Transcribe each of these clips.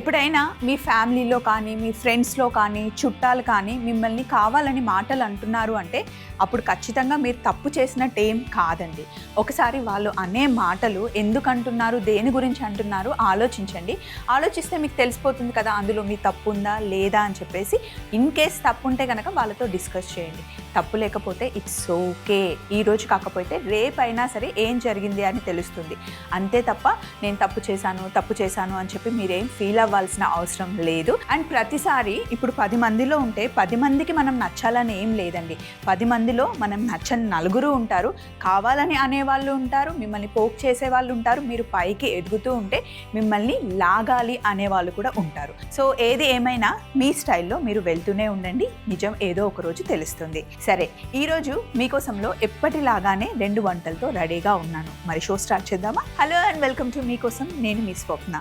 ఎప్పుడైనా మీ ఫ్యామిలీలో కానీ మీ ఫ్రెండ్స్లో కానీ చుట్టాలు కానీ మిమ్మల్ని కావాలని మాటలు అంటున్నారు అంటే అప్పుడు ఖచ్చితంగా మీరు తప్పు చేసినట్టు ఏం కాదండి. ఒకసారి వాళ్ళు అనే మాటలు ఎందుకు అంటున్నారు, దేని గురించి అంటున్నారు ఆలోచించండి. ఆలోచిస్తే మీకు తెలిసిపోతుంది కదా అందులో మీ తప్పు ఉందా లేదా అని చెప్పేసి. ఇన్ కేస్ తప్పు ఉంటే కనుక వాళ్ళతో డిస్కస్ చేయండి. తప్పు లేకపోతే ఇట్స్ ఓకే, ఈరోజు కాకపోతే రేపైనా సరే ఏం జరిగింది అని తెలుస్తుంది. అంతే తప్ప నేను తప్పు చేశాను అని చెప్పి మీరేం ఫీల్ అవ్వాల్సిన అవసరం లేదు. అండ్ ప్రతిసారి ఇప్పుడు 10 మందిలో ఉంటే 10 మందికి మనం నచ్చాలని ఏం లేదండి. 10 మందిలో మనం నచ్చని నలుగురు ఉంటారు, కావాలని అనేవాళ్ళు ఉంటారు, మిమ్మల్ని పోక్ చేసే వాళ్ళు ఉంటారు, మీరు పైకి ఎదుగుతూ ఉంటే మిమ్మల్ని లాగాలి అనేవాళ్ళు కూడా ఉంటారు. సో ఏది ఏమైనా మీ స్టైల్లో మీరు వెళ్తూనే ఉండండి, నిజం ఏదో ఒక రోజు తెలుస్తుంది. సరే, ఈరోజు మీకోసంలో ఎప్పటిలాగానే 2 వంటలతో రెడీగా ఉన్నాను. మరి షో స్టార్ట్ చేద్దామా? హలో అండ్ వెల్కమ్ టు మీకోసం, నేను మీ స్వప్న.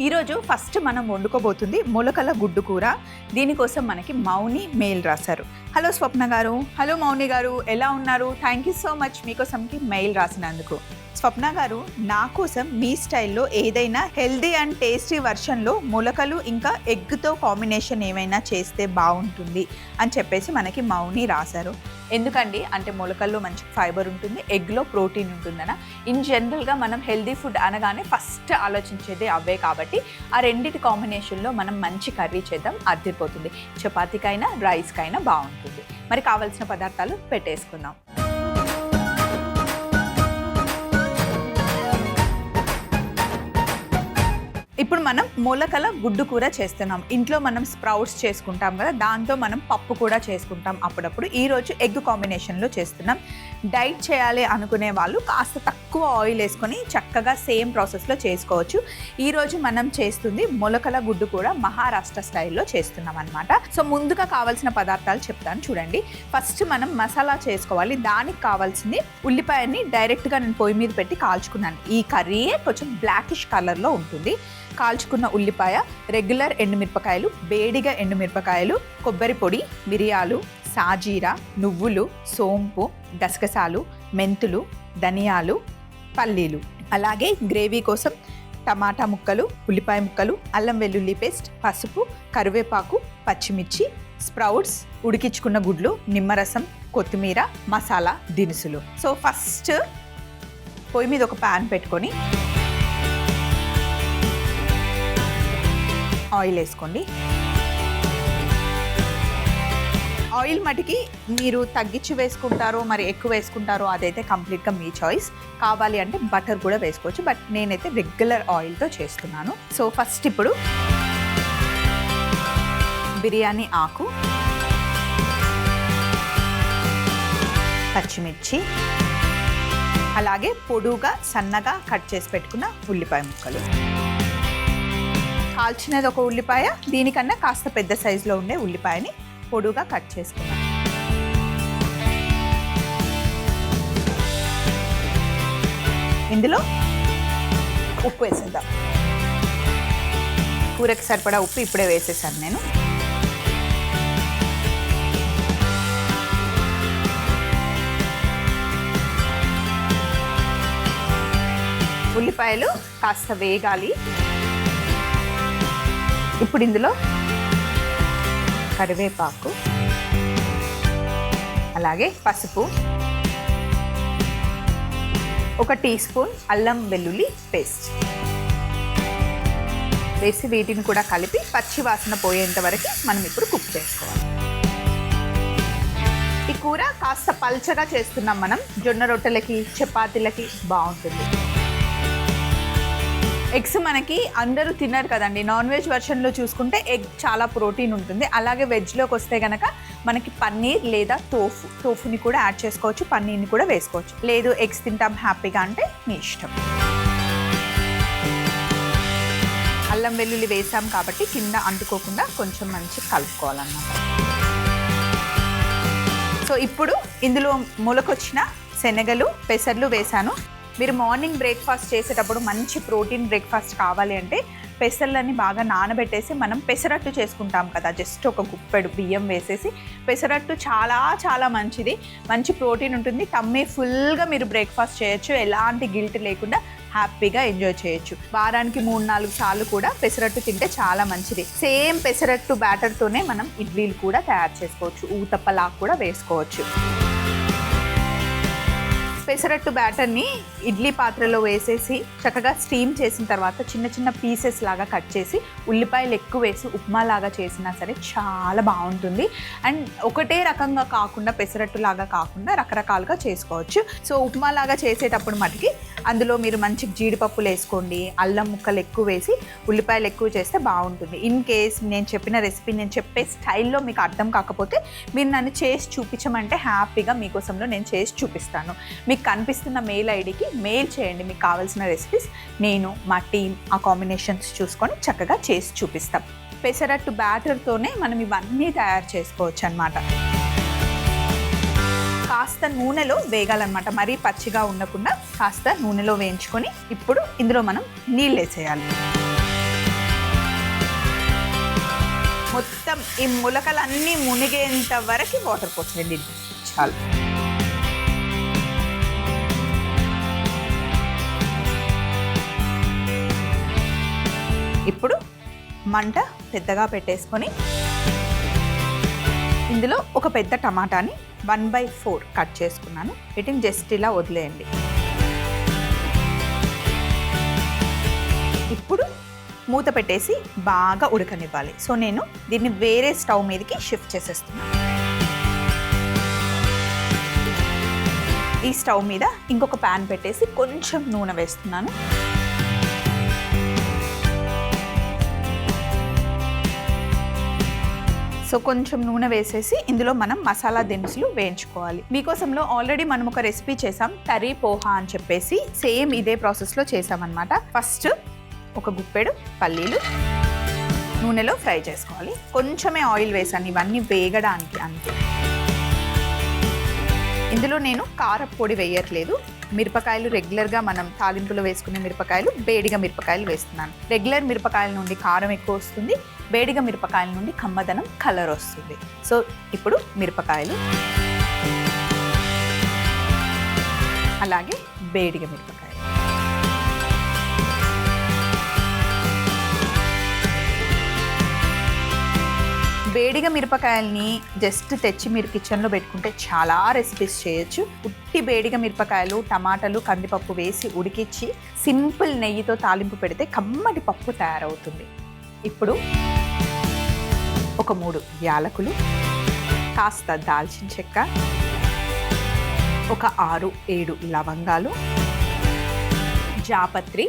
ఈరోజు ఫస్ట్ మనం వండుకోబోతుంది మొలకల గుడ్డు కూర. దీనికోసం మనకి మౌని మెయిల్ రాశారు. హలో స్వప్న గారు, హలో మౌని గారు, ఎలా ఉన్నారు? థ్యాంక్ యూ సో మచ్ మీకోసంకి మెయిల్ రాసినందుకు. స్వప్న గారు, నా కోసం మీ స్టైల్లో ఏదైనా హెల్దీ అండ్ టేస్టీ వర్షన్లో మొలకలు ఇంకా ఎగ్తో కాంబినేషన్ ఏమైనా చేస్తే బాగుంటుంది అని చెప్పేసి మనకి మౌని రాశారు. ఎందుకండి అంటే మొలకల్లో మంచి ఫైబర్ ఉంటుంది, ఎగ్లో ప్రోటీన్ ఉంటుందన. ఇన్ జనరల్గా మనం హెల్దీ ఫుడ్ అనగానే ఫస్ట్ ఆలోచించేది అవే కాబట్టి ఆ రెండింటి కాంబినేషన్లో మనం మంచి కర్రీ చేద్దాం, అదిరిపోతుంది. చపాతీకైనా రైస్కైనా బాగుంటుంది. మరి కావాల్సిన పదార్థాలు పెట్టేసుకుందాం. ఇప్పుడు మనం మొలకల గుడ్డు కూర చేస్తున్నాం. ఇంట్లో మనం స్ప్రౌట్స్ చేసుకుంటాం కదా, దాంతో మనం పప్పు కూడా చేసుకుంటాం అప్పుడప్పుడు. ఈరోజు ఎగ్ కాంబినేషన్లో చేస్తున్నాం. డైట్ చేయాలి అనుకునే వాళ్ళు కాస్త తక్కువ ఆయిల్ వేసుకొని చక్కగా సేమ్ ప్రాసెస్లో చేసుకోవచ్చు. ఈరోజు మనం చేస్తుంది మొలకల గుడ్డు కూర మహారాష్ట్ర స్టైల్లో చేస్తున్నాం అనమాట. సో ముందుగా కావాల్సిన పదార్థాలు చెప్తాను చూడండి. ఫస్ట్ మనం మసాలా చేసుకోవాలి. దానికి కావాల్సింది ఉల్లిపాయని డైరెక్ట్గా నేను పొయ్యి మీద పెట్టి కాల్చుకున్నాను. ఈ కర్రీయే కొంచెం బ్లాకిష్ కలర్లో ఉంటుంది. కాల్చుకున్న ఉల్లిపాయ, రెగ్యులర్ ఎండుమిరపకాయలు, వేడిగా ఎండుమిరపకాయలు, కొబ్బరి పొడి, మిరియాలు, సాజీరా, నువ్వులు, సోంపు, గసగసాలు, మెంతులు, ధనియాలు, పల్లీలు, అలాగే గ్రేవీ కోసం టమాటా ముక్కలు, ఉల్లిపాయ ముక్కలు, అల్లం వెల్లుల్లి పేస్ట్, పసుపు, కరివేపాకు, పచ్చిమిర్చి, స్ప్రౌట్స్, ఉడికించుకున్న గుడ్లు, నిమ్మరసం, కొత్తిమీర, మసాలా దినుసులు. సో ఫస్ట్ పొయ్యి మీద ఒక ప్యాన్ పెట్టుకొని ఆయిల్ వేసుకోండి. ఆయిల్ మటుకి మీరు తగ్గించి వేసుకుంటారో మరి ఎక్కువ వేసుకుంటారో అదైతే కంప్లీట్గా మీ చాయిస్. కావాలి అంటే బటర్ కూడా వేసుకోవచ్చు, బట్ నేనైతే రెగ్యులర్ ఆయిల్తో చేస్తున్నాను. సో ఫస్ట్ ఇప్పుడు బిర్యానీ ఆకు, పచ్చిమిర్చి, అలాగే పొడుగా సన్నగా కట్ చేసి పెట్టుకున్న ఉల్లిపాయ ముక్కలు. కాల్చినది ఒక ఉల్లిపాయ, దీనికన్నా కాస్త పెద్ద సైజులో ఉండే ఉల్లిపాయని పొడుగా కట్ చేసుకున్నాం. ఇందులో ఉప్పు వేసేద్దాం. కూరకి సరిపడా ఉప్పు ఇప్పుడే వేసేసాను నేను. ఉల్లిపాయలు కాస్త వేగాలి. ఇప్పుడు ఇందులో కరివేపాకు, అలాగే పసుపు, 1 టీ స్పూన్ అల్లం వెల్లుల్లి పేస్ట్ వేసి వీటిని కూడా కలిపి పచ్చి వాసన పోయేంత వరకు మనం ఇప్పుడు కుక్ చేసుకోవాలి. ఈ కూర కాస్త పల్చగా చేస్తున్నాం మనం, జొన్న రొట్టెలకి చపాతీలకి బాగుంటుంది. ఎగ్స్ మనకి అందరూ తిన్నారు కదండి. నాన్ వెజ్ వర్షన్లో చూసుకుంటే ఎగ్ చాలా ప్రోటీన్ ఉంటుంది. అలాగే వెజ్లోకి వస్తే కనుక మనకి పన్నీర్ లేదా టోఫుని కూడా యాడ్ చేసుకోవచ్చు, పన్నీర్ని కూడా వేసుకోవచ్చు. లేదు ఎగ్స్ తింటాం హ్యాపీగా అంటే మీ ఇష్టం. అల్లం వెల్లుల్లి వేసాం కాబట్టి కింద అంటుకోకుండా కొంచెం మంచిగా కలుపుకోవాలన్నమాట. సో ఇప్పుడు ఇందులో మొలకొచ్చిన శనగలు, పెసర్లు వేసాను. మీరు మార్నింగ్ బ్రేక్ఫాస్ట్ చేసేటప్పుడు మంచి ప్రోటీన్ బ్రేక్ఫాస్ట్ కావాలి అంటే పెసర్లని బాగా నానబెట్టేసి మనం పెసరట్టు చేసుకుంటాం కదా, జస్ట్ ఒక గుప్పెడు బియ్యం వేసేసి పెసరట్టు చాలా చాలా మంచిది, మంచి ప్రోటీన్ ఉంటుంది, టమ్మీ ఫుల్గా మీరు బ్రేక్ఫాస్ట్ చేయొచ్చు, ఎలాంటి గిల్ట్ లేకుండా హ్యాపీగా ఎంజాయ్ చేయొచ్చు. వారానికి 3-4 సార్లు కూడా పెసరట్టు తింటే చాలా మంచిది. సేమ్ పెసరట్టు బ్యాటర్తోనే మనం ఇడ్లీలు కూడా తయారు చేసుకోవచ్చు, ఊతప్పలా కూడా వేసుకోవచ్చు. పెసరట్టు బ్యాటర్ని ఇడ్లీ పాత్రలో వేసేసి చక్కగా స్టీమ్ చేసిన తర్వాత చిన్న చిన్న పీసెస్ లాగా కట్ చేసి ఉల్లిపాయలు ఎక్కువ వేసి ఉప్మా లాగా చేసినా సరే చాలా బాగుంటుంది. అండ్ ఒకటే రకంగా కాకుండా పెసరట్టు లాగా కాకుండా రకరకాలుగా చేసుకోవచ్చు. సో ఉప్మా లాగా చేసేటప్పుడు మటుకి అందులో మీరు మంచి జీడిపప్పులు వేసుకోండి, అల్లం ముక్కలు ఎక్కువ వేసి ఉల్లిపాయలు ఎక్కువ చేస్తే బాగుంటుంది. ఇన్ కేస్ నేను చెప్పిన రెసిపీ నేను చెప్పే స్టైల్లో మీకు అర్థం కాకపోతే మీరు నన్ను చేసి చూపించమంటే హ్యాపీగా మీకోసంలో నేను చేసి చూపిస్తాను. మీకు కనిపిస్తున్న మెయిల్ ఐడికి మెయిల్ చేయండి మీకు కావాల్సిన రెసిపీస్, నేను మా టీం ఆ కాంబినేషన్స్ చూసుకొని చక్కగా చేసి చూపిస్తాం. పెసరట్టు బ్యాటర్తోనే మనం ఇవన్నీ తయారు చేసుకోవచ్చు అన్నమాట. కాస్త నూనెలో వేగాలన్నమాట, మరీ పచ్చిగా ఉండకుండా కాస్త నూనెలో వేయించుకొని ఇప్పుడు ఇందులో మనం నీళ్ళు వేసేయాలి. మొత్తం ఈ ములకలన్నీ మునిగేంత వరకు వాటర్ పోసేయండి చాలు. ఇప్పుడు మంట పెద్దగా పెట్టేసుకొని ఇందులో ఒక పెద్ద టమాటాని 1/4 కట్ చేసుకున్నాను, వీటిని జస్ట్ ఇలా వదిలేయండి. ఇప్పుడు మూత పెట్టేసి బాగా ఉడకనివ్వాలి. సో నేను దీన్ని వేరే స్టవ్ మీదకి షిఫ్ట్ చేసేస్తున్నాను. ఈ స్టవ్ మీద ఇంకొక ప్యాన్ పెట్టేసి కొంచెం నూనె వేస్తున్నాను. సో కొంచెం నూనె వేసేసి ఇందులో మనం మసాలా దినుసులు వేయించుకోవాలి. మీకోసంలో ఆల్రెడీ మనం ఒక రెసిపీ చేసాం, తరీ పోహా అని చెప్పేసి, సేమ్ ఇదే ప్రాసెస్లో చేసామన్నమాట. ఫస్ట్ ఒక గుప్పెడు పల్లీలు నూనెలో ఫ్రై చేసుకోవాలి. కొంచెమే ఆయిల్ వేసాను ఇవన్నీ వేగడానికి అంతే. ఇందులో నేను కారపొడి వేయట్లేదు, మిరపకాయలు రెగ్యులర్గా మనం తాలింపులో వేసుకునే మిరపకాయలు, బేడిగ మిరపకాయలు వేస్తున్నాను. రెగ్యులర్ మిరపకాయల నుండి కారం ఎక్కువ వస్తుంది, బేడిగ మిరపకాయల నుండి కమ్మదనం కలర్ వస్తుంది. సో ఇప్పుడు మిరపకాయలు, అలాగే బేడిగ మిరపకాయలు, వేడిగా మిరపకాయల్ని జస్ట్ తెచ్చి మీరు కిచెన్లో పెట్టుకుంటే చాలా రెసిపీస్ చేయొచ్చు. ఉట్టి వేడిగా మిరపకాయలు, టమాటాలు, కందిపప్పు వేసి ఉడికించి సింపుల్ నెయ్యితో తాలింపు పెడితే కమ్మటి పప్పు తయారవుతుంది. ఇప్పుడు ఒక 3 యాలకులు, కాస్త దాల్చిన చెక్క, ఒక 6-7 లవంగాలు, జాపత్రి.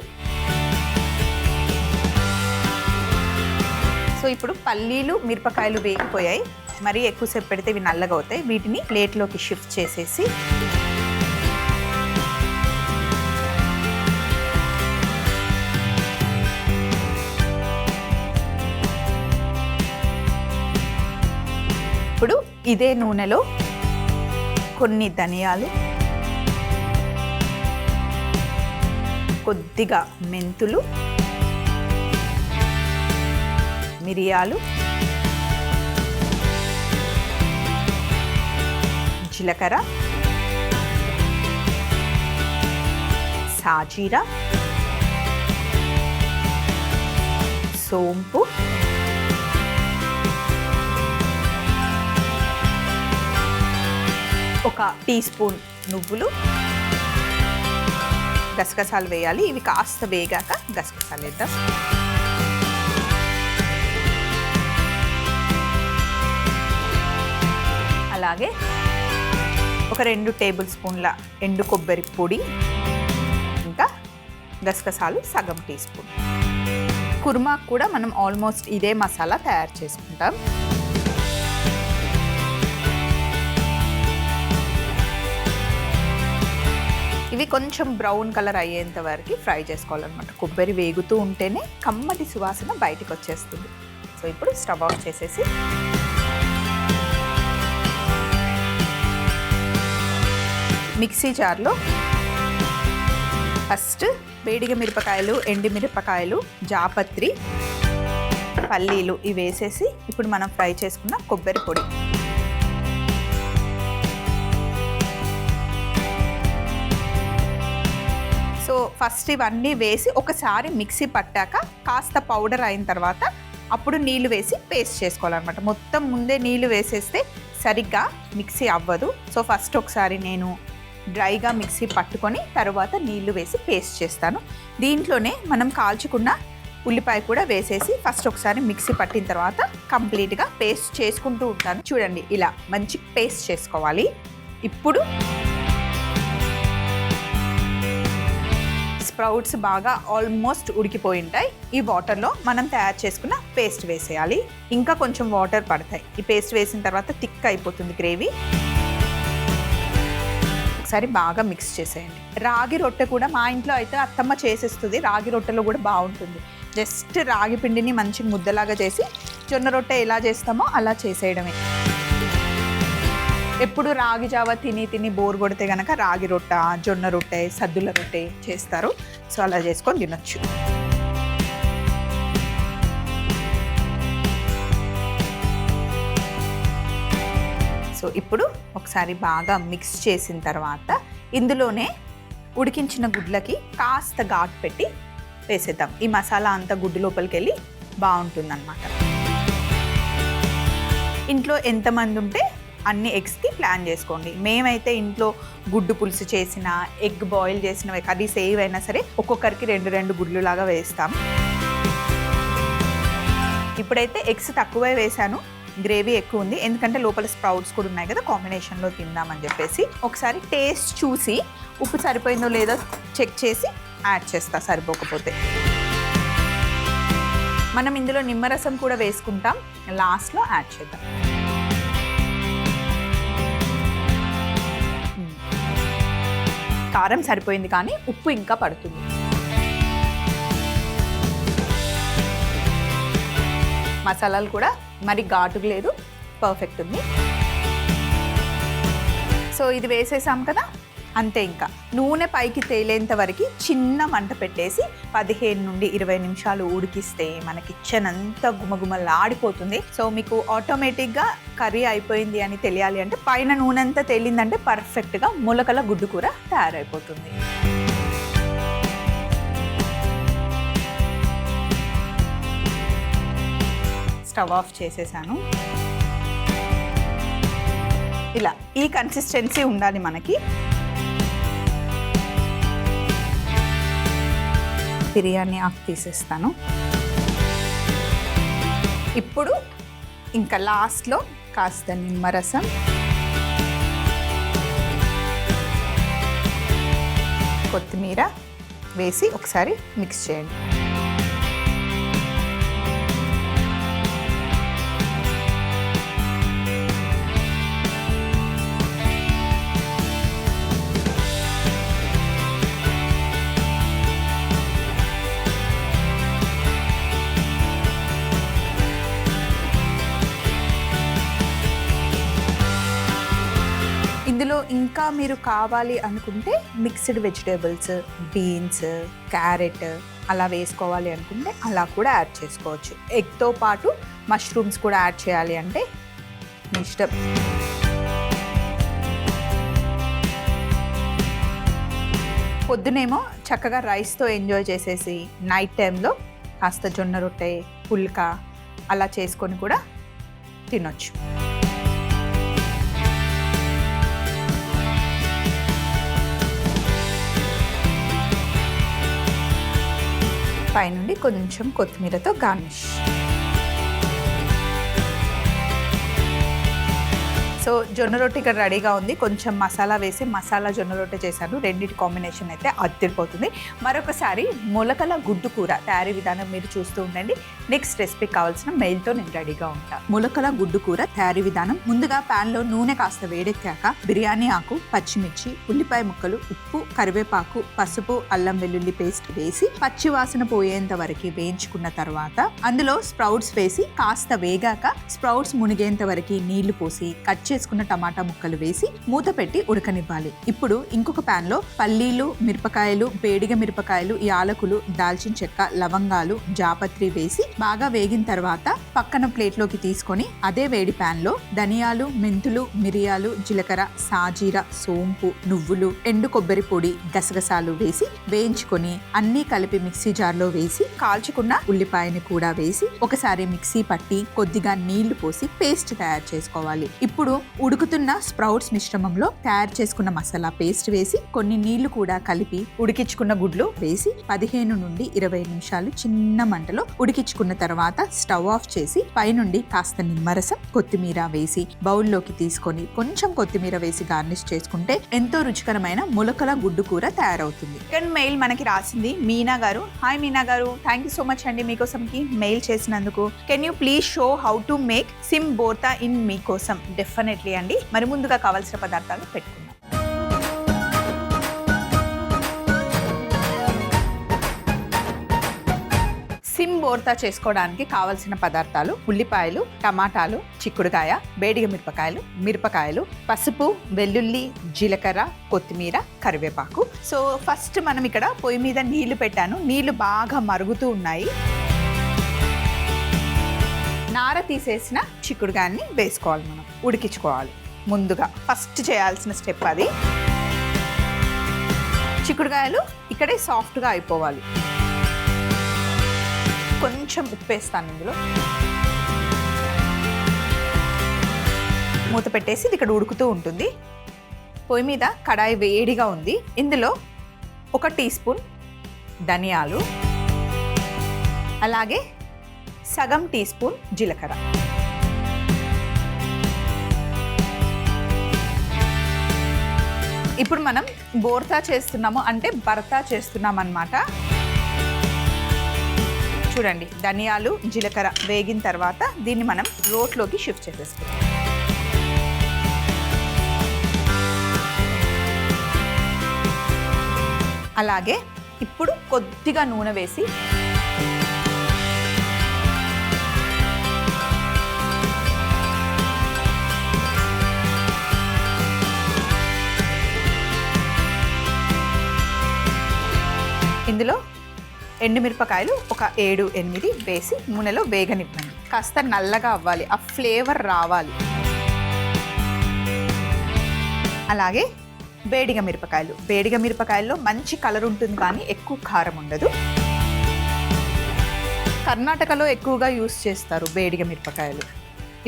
సో ఇప్పుడు పల్లీలు, మిరపకాయలు వేగిపోయాయి, మరీ ఎక్కువసేపు పెడితే ఇవి నల్లగా అవుతాయి. వీటిని ప్లేట్లోకి షిఫ్ట్ చేసేసి ఇప్పుడు ఇదే నూనెలో కొన్ని ధనియాలు, కొద్దిగా మెంతులు, మిరియాలు, జీలకర్ర, సాజీరా, సోంపు, ఒక టీ స్పూన్ నువ్వులు, గసగసాలు వేయాలి. ఇవి కాస్త వేగాక గసగసాలు వేద్దాం. అలాగే ఒక 2 టేబుల్ స్పూన్ల ఎండు కొబ్బరి పొడి, ఇంకా గసగసాలు సగం టీ స్పూన్. కుర్మాకు కూడా మనం ఆల్మోస్ట్ ఇదే మసాలా తయారు చేసుకుంటాం. ఇవి కొంచెం బ్రౌన్ కలర్ అయ్యేంత వరకు ఫ్రై చేసుకోవాలన్నమాట. కొబ్బరి వేగుతూ ఉంటేనే కమ్మటి సువాసన బయటకు వచ్చేస్తుంది. సో ఇప్పుడు స్టవ్ ఆఫ్ చేసేసి మిక్సీ జార్లో ఫస్ట్ వేడిగ మిరపకాయలు, ఎండి మిరపకాయలు, జాపత్రి, పల్లీలు ఇవి వేసేసి ఇప్పుడు మనం ఫ్రై చేసుకున్న కొబ్బరి పొడి. సో ఫస్ట్ ఇవన్నీ వేసి ఒకసారి మిక్సీ పట్టాక కాస్త పౌడర్ అయిన తర్వాత అప్పుడు నీళ్లు వేసి పేస్ట్ చేసుకోవాలన్నమాట. మొత్తం ముందే నీళ్లు వేసేస్తే సరిగ్గా మిక్సీ అవ్వదు. సో ఫస్ట్ ఒకసారి నేను డ్రైగా మిక్సీ పట్టుకొని తర్వాత నీళ్లు వేసి పేస్ట్ చేస్తాను. దీంట్లోనే మనం కాల్చుకున్న ఉల్లిపాయ కూడా వేసేసి ఫస్ట్ ఒకసారి మిక్సీ పట్టిన తర్వాత కంప్లీట్గా పేస్ట్ చేసుకుంటూ ఉంటాను. చూడండి ఇలా మంచి పేస్ట్ చేసుకోవాలి. ఇప్పుడు స్ప్రౌట్స్ బాగా ఆల్మోస్ట్ ఉడికిపోయి ఉంటాయి. ఈ వాటర్లో మనం తయారు చేసుకున్న పేస్ట్ వేసేయాలి. ఇంకా కొంచెం వాటర్ పడతాయి. ఈ పేస్ట్ వేసిన తర్వాత థిక్ అయిపోతుంది గ్రేవీ. ఒకసారి బాగా మిక్స్ చేసేయండి. రాగి రొట్టె కూడా మా ఇంట్లో అయితే అత్తమ్మ చేసేస్తుంది. రాగి రొట్టెలో కూడా బాగుంటుంది. జస్ట్ రాగి పిండిని మంచి ముద్దలాగా చేసి జొన్న రొట్టె ఎలా చేస్తామో అలా చేసేయడమే. ఎప్పుడు రాగి జావ తిని బోర్ కొడితే కనుక రాగి రొట్టె, జొన్న రొట్టె, సద్దుల రొట్టె చేస్తారు. సో అలా చేసుకొని తినొచ్చు. సో ఇప్పుడు ఒకసారి బాగా మిక్స్ చేసిన తర్వాత ఇందులోనే ఉడికించిన గుడ్లకి కాస్త ఘాటు పెట్టి వేసేద్దాం. ఈ మసాలా అంతా గుడ్డు లోపలికి వెళ్ళి బాగుంటుందన్నమాట. ఇంట్లో ఎంతమంది ఉంటే అన్ని ఎగ్స్కి ప్లాన్ చేసుకోండి. మేమైతే ఇంట్లో గుడ్డు పులుసు చేసిన, ఎగ్ బాయిల్ చేసిన కర్రీస్ ఏవైనా సరే ఒక్కొక్కరికి 2 గుడ్లు లాగా వేస్తాం. ఇప్పుడైతే ఎగ్స్ తక్కువే వేసాను, గ్రేవీ ఎక్కువ ఉంది. ఎందుకంటే లోపల స్ప్రౌట్స్ కూడా ఉన్నాయి కదా, కాంబినేషన్లో తిందామని చెప్పేసి. ఒకసారి టేస్ట్ చూసి ఉప్పు సరిపోయిందో లేదో చెక్ చేసి యాడ్ చేస్తా సరిపోకపోతే. మనం ఇందులో నిమ్మరసం కూడా వేసుకుంటాం, లాస్ట్లో యాడ్ చేద్దాం. కారం సరిపోయింది కానీ ఉప్పు ఇంకా పడుతుంది. మసాలాలు కూడా మరి ఘాటుగా లేదు, పర్ఫెక్ట్ ఉంది. సో ఇది వేసేసాం కదా, అంతే. ఇంకా నూనె పైకి తేలేంత వరకు చిన్న మంట పెట్టేసి 15 నుండి 20 నిమిషాలు ఉడికిస్తే మన కిచెన్ అంతా గుమగుమలాడిపోతుంది. సో మీకు ఆటోమేటిక్గా కర్రీ అయిపోయింది అని తెలియాలి అంటే పైన నూనె అంతా తేలిందంటే పర్ఫెక్ట్గా మొలకల గుడ్డు కూర తయారైపోతుంది. స్టవ్ ఆఫ్ చేసేసాను. ఇలా ఈ కన్సిస్టెన్సీ ఉండాలి మనకి. బిర్యానీ ఆకు తీసేస్తాను. ఇప్పుడు ఇంకా లాస్ట్లో కాస్త నిమ్మరసం, కొత్తిమీర వేసి ఒకసారి మిక్స్ చేయండి. ఇందులో ఇంకా మీరు కావాలి అనుకుంటే మిక్స్డ్ వెజిటేబుల్స్, బీన్స్, క్యారెట్ అలా వేసుకోవాలి అనుకుంటే అలా కూడా యాడ్ చేసుకోవచ్చు. ఎగ్తో పాటు మష్రూమ్స్ కూడా యాడ్ చేయాలి అంటే మీ ఇష్టం. పొద్దునేమో చక్కగా రైస్తో ఎంజాయ్ చేసేసి నైట్ టైంలో కాస్త జొన్న రొట్టె, పుల్కా అలా చేసుకొని కూడా తినొచ్చు. పైనుండి కొంచెం కొత్తిమీరతో గార్నిష్. సో జొన్న రొట్టె ఇక్కడ రెడీగా ఉంది. కొంచెం మసాలా వేసి మసాలా జొన్న రొట్టె చేశాను. రెండింటి కాంబినేషన్ అయితే అదిరిపోతుంది. మరొకసారి మొలకల గుడ్డు కూర తయారీ విధానం మీరు చూస్తూ ఉండండి. నెక్స్ట్ రెసిపీ కావాల్సిన మెయిల్తో నేను రెడీగా ఉంటాను. మొలకల గుడ్డు కూర తయారీ విధానం: ముందుగా ప్యాన్లో నూనె కాస్త వేడెక్కాక బిర్యానీ ఆకు, పచ్చిమిర్చి, ఉల్లిపాయ ముక్కలు, ఉప్పు, కరివేపాకు, పసుపు, అల్లం వెల్లుల్లి పేస్ట్ వేసి పచ్చి వాసన పోయేంత వరకు వేయించుకున్న తర్వాత అందులో స్ప్రౌట్స్ వేసి కాస్త వేగాక స్ప్రౌట్స్ మునిగేంత వరకు నీళ్లు పోసి కట్ చేసుకున్న టమాటా ముక్కలు వేసి మూత పెట్టి ఉడకనివ్వాలి. ఇప్పుడు ఇంకొక ప్యాన్ లో పల్లీలు, మిరపకాయలు, వేడిగ మిరపకాయలు, యాలకులు, దాల్చిన చెక్క, లవంగాలు, జాపత్రి వేసి బాగా వేగిన తర్వాత పక్కన ప్లేట్లోకి తీసుకొని అదే వేడి ప్యాన్ లో ధనియాలు, మెంతులు, మిరియాలు, జీలకర్ర, సాజీర, సోంపు, నువ్వులు, ఎండు కొబ్బరి పొడి, గసగసాలు వేసి వేయించుకొని అన్నీ కలిపి మిక్సీ జార్లో వేసి కాల్చుకున్న ఉల్లిపాయని కూడా వేసి ఒకసారి మిక్సీ పట్టి కొద్దిగా నీళ్లు పోసి పేస్ట్ తయారు చేసుకోవాలి. ఇప్పుడు ఉడుకుతున్న స్ప్రౌట్స్ మిశ్రమంలో తయారు చేసుకున్న మసాలా పేస్ట్ వేసి కొన్ని నీళ్లు కూడా కలిపి ఉడికించుకున్న గుడ్లు వేసి 15 నుండి 20 నిమిషాలు చిన్న మంటలో ఉడికించుకున్న తర్వాత స్టవ్ ఆఫ్ చేసి పైనుండి కాస్త నిమ్మరసం, కొత్తిమీర వేసి బౌల్లోకి తీసుకొని కొంచెం కొత్తిమీర వేసి గార్నిష్ చేసుకుంటే ఎంతో రుచికరమైన ములకల గుడ్డు కూర తయారవుతుంది. సెకండ్ మెయిల్ మనకి రాసింది మీనా గారు. హాయ్ మీనా గారు, థ్యాంక్ యూ సో మచ్ అండి మీకోసంకి మెయిల్ చేసినందుకు. Can you please show how to make shim bhorta in Meekosam? Definitely అండి. మరి ముందుగా కావాల్సిన పదార్థాలు పెట్టుకుందాం. సిమ్ బోర్తా చేసుకోవడానికి కావలసిన పదార్థాలు: ఉల్లిపాయలు, టమాటాలు, చిక్కుడుకాయ, వేడిగ మిరపకాయలు, పసుపు, వెల్లుల్లి, జీలకర్ర, కొత్తిమీర, కరివేపాకు. సో ఫస్ట్ మనం ఇక్కడ పొయ్యి మీద నీళ్లు పెట్టాను. నీళ్లు బాగా మరుగుతూ ఉన్నాయి. నార తీసేసిన చిక్కుడుకాయని వేసుకోవాలి. మనం ఉడికించుకోవాలి. ముందుగా ఫస్ట్ చేయాల్సిన స్టెప్ అది. చిక్కుడుకాయలు ఇక్కడే సాఫ్ట్గా అయిపోవాలి. కొంచెం ఉప్పు వేస్తాను ఇందులో. మూత పెట్టేసి ఇది ఇక్కడ ఉడుకుతూ ఉంటుంది. పొయ్యి మీద కడాయి వేడిగా ఉంది. ఇందులో 1 టీ స్పూన్ ధనియాలు, అలాగే సగం టీ స్పూన్ జీలకర్ర, ఇప్పుడు మనం బోర్తా చేస్తున్నాము అంటే భర్తా చేస్తున్నాం అన్నమాట. చూడండి, ధనియాలు, జీలకర్ర వేగిన తర్వాత దీన్ని మనం రోట్లోకి షిఫ్ట్ చేసేసుకుందాం. అలాగే ఇప్పుడు కొద్దిగా నూనె వేసి ఇందులో ఎండుమిరపకాయలు ఒక 7-8 వేసి నూనెలో వేగనివ్వండి. కాస్త నల్లగా అవ్వాలి, ఆ ఫ్లేవర్ రావాలి. అలాగే వేడిగ మిరపకాయల్లో మంచి కలర్ ఉంటుంది కానీ ఎక్కువ కారం ఉండదు. కర్ణాటకలో ఎక్కువగా యూస్ చేస్తారు వేడిగ మిరపకాయలు.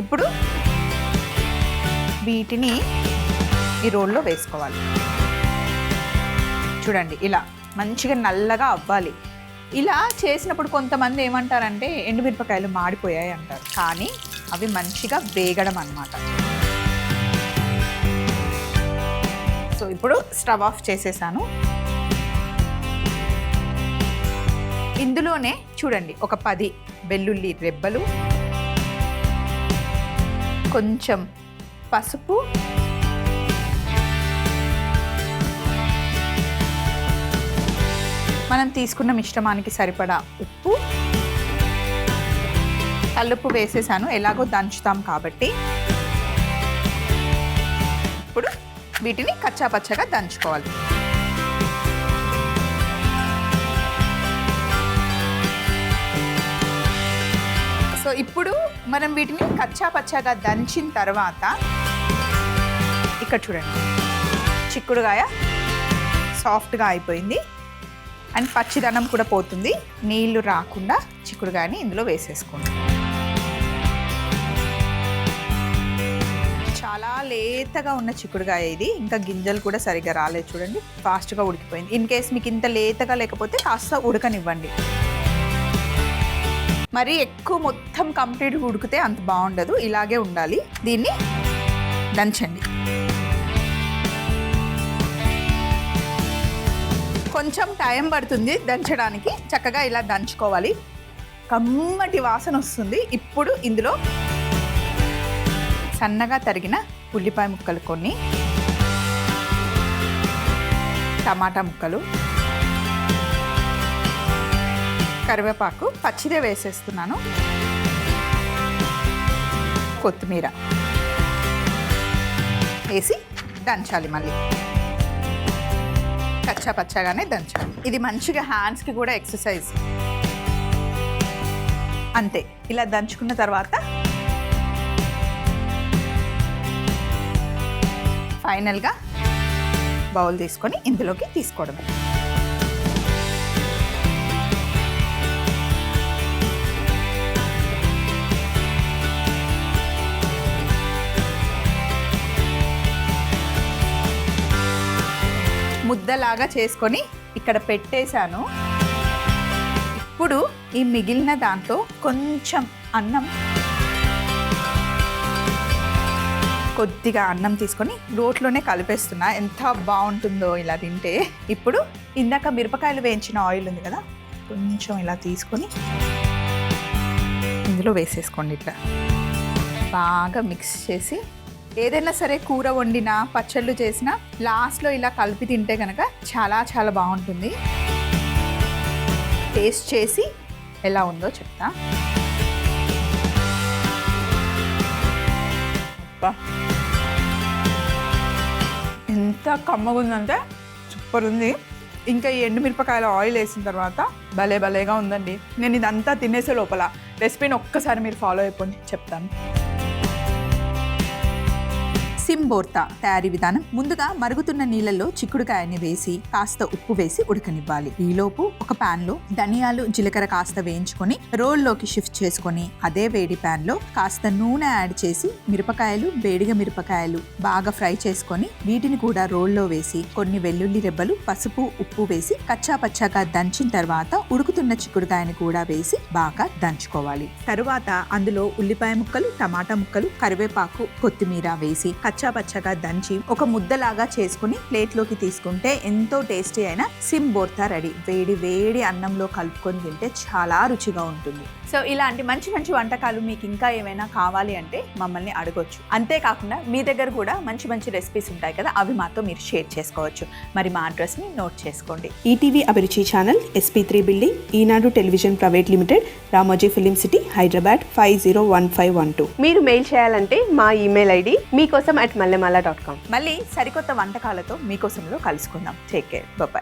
ఇప్పుడు వీటిని ఈ రోల్లో వేసుకోవాలి. చూడండి, ఇలా మంచిగా నల్లగా అవ్వాలి. ఇలా చేసినప్పుడు కొంతమంది ఏమంటారంటే ఎండుమిరపకాయలు మాడిపోయాయి అంటారు, కానీ అవి మంచిగా వేగడం అన్నమాట. సో ఇప్పుడు స్టవ్ ఆఫ్ చేసేసాను. ఇందులోనే చూడండి ఒక 10 వెల్లుల్లి రెబ్బలు, కొంచెం పసుపు, మనం తీసుకున్న మిశ్రమానికి సరిపడా ఉప్పు, కల్లుప్పు వేసేసాను, ఎలాగో దంచుతాం కాబట్టి. ఇప్పుడు వీటిని కచ్చాపచ్చగా దంచుకోవాలి. సో ఇప్పుడు మనం వీటిని కచ్చాపచ్చగా దంచిన తర్వాత ఇక్కడ చూడండి, చిక్కుడుకాయ సాఫ్ట్గా అయిపోయింది అండ్ పచ్చిదనం కూడా పోతుంది. నీళ్లు రాకుండా చిక్కుడుకాయని ఇందులో వేసేసుకోండి. చాలా లేతగా ఉన్న చిక్కుడుకాయ ఇది, ఇంకా గింజలు కూడా సరిగ్గా రాలేదు. చూడండి, ఫాస్ట్గా ఉడికిపోయింది. ఇన్ కేస్ మీకు ఇంత లేతగా లేకపోతే కాస్త ఉడకనివ్వండి. మరి ఎక్కువ మొత్తం కంప్లీట్గా ఉడికితే అంత బాగుండదు, ఇలాగే ఉండాలి. దీన్ని దంచండి. కొంచెం టైం పడుతుంది దంచడానికి. చక్కగా ఇలా దంచుకోవాలి. కమ్మటి వాసన వస్తుంది. ఇప్పుడు ఇందులో సన్నగా తరిగిన ఉల్లిపాయ ముక్కలు కొన్ని, టమాటా ముక్కలు, కరివేపాకు పచ్చిదే వేసేస్తున్నాను, కొత్తిమీర, వేసి దంచాలి. మళ్ళీ కచ్చా పచ్చాగానే దంచాలి. ఇది మంచిగా హ్యాండ్స్కి కూడా ఎక్సర్సైజ్. అంతే, ఇలా దంచుకున్న తర్వాత ఫైనల్గా బౌల్ తీసుకొని ఇందులోకి తీసుకోవడమే. ముద్దలాగా చేసుకొని ఇక్కడ పెట్టేశాను. ఇప్పుడు ఈ మిగిలిన దాంట్లో కొంచెం అన్నం, కొద్దిగా అన్నం తీసుకొని రోట్లోనే కలిపేస్తున్నా. ఎంత బాగుంటుందో ఇలా తింటే. ఇప్పుడు ఇందాక మిరపకాయలు వేయించిన ఆయిల్ ఉంది కదా, కొంచెం ఇలా తీసుకొని ఇందులో వేసేసుకోండి. ఇట్లా బాగా మిక్స్ చేసి, ఏదైనా సరే కూర వండినా పచ్చళ్ళు చేసినా లాస్ట్లో ఇలా కలిపి తింటే కనుక చాలా చాలా బాగుంటుంది. టేస్ట్ చేసి ఎలా ఉందో చెప్తా. ఎంత కమ్మగా ఉందంటే సూపర్ ఉంది. ఇంకా ఈ ఎండుమిరపకాయల ఆయిల్ వేసిన తర్వాత భలేగా ఉందండి. నేను ఇదంతా తినేసే లోపల రెసిపీని ఒక్కసారి మీరు ఫాలో అయిపోండి, చెప్తాను. సింబోర్తా తయారీ విధానం. ముందుగా మరుగుతున్న నీళ్ళల్లో చిక్కుడుకాయని వేసి కాస్త ఉప్పు వేసి ఉడకనివ్వాలి. ఈలోపు ఒక పాన్ లో ధనియాలు జీలకర్ర కాస్త వేయించుకొని రోల్లోకి షిఫ్ట్ చేసుకొని అదే వేడి పాన్ లో కాస్త నూనె యాడ్ చేసి మిరపకాయలు, వేడిగా మిరపకాయలు బాగా ఫ్రై చేసుకొని వీటిని కూడా రోల్లో వేసి కొన్ని వెల్లుల్లి రెబ్బలు, పసుపు, ఉప్పు వేసి కచ్చా పచ్చాగా దంచిన తర్వాత ఉడుకుతున్న చిక్కుడుకాయని కూడా వేసి బాగా దంచుకోవాలి. తరువాత అందులో ఉల్లిపాయ ముక్కలు, టమాటా ముక్కలు, కరివేపాకు, కొత్తిమీర వేసి కచ్చా పచ్చగా దంచి ఒక ముద్దలాగా చేసుకుని ప్లేట్లోకి తీసుకుంటే ఎంతో టేస్టీ అయిన సింబోర్తా రెడీ. వేడి వేడి అన్నంలో కలుపుకొని తింటే చాలా రుచిగా ఉంటుంది. సో ఇలాంటి మంచి మంచి వంటకాలు మీకు ఇంకా ఏమైనా కావాలి అంటే మమ్మల్ని అడగొచ్చు. అంతేకాకుండా మీ దగ్గర కూడా మంచి మంచి రెసిపీస్ ఉంటాయి కదా, అవి మాతో మీరు షేర్ చేసుకోవచ్చు. మరి మా అడ్రస్ని నోట్ చేసుకోండి. ETV Abhiruchi channel, SP3 building, Eenadu television private limited, Ramoji film city, Hyderabad 501512. మీరు మెయిల్ చేయాలంటే మా ఈమెయిల్ ID మీకోసం @mallemala.com. మళ్ళీ సరికొత్త వంటకాలతో మీకోసంలో కలుసుకుందాం. Take care, bye.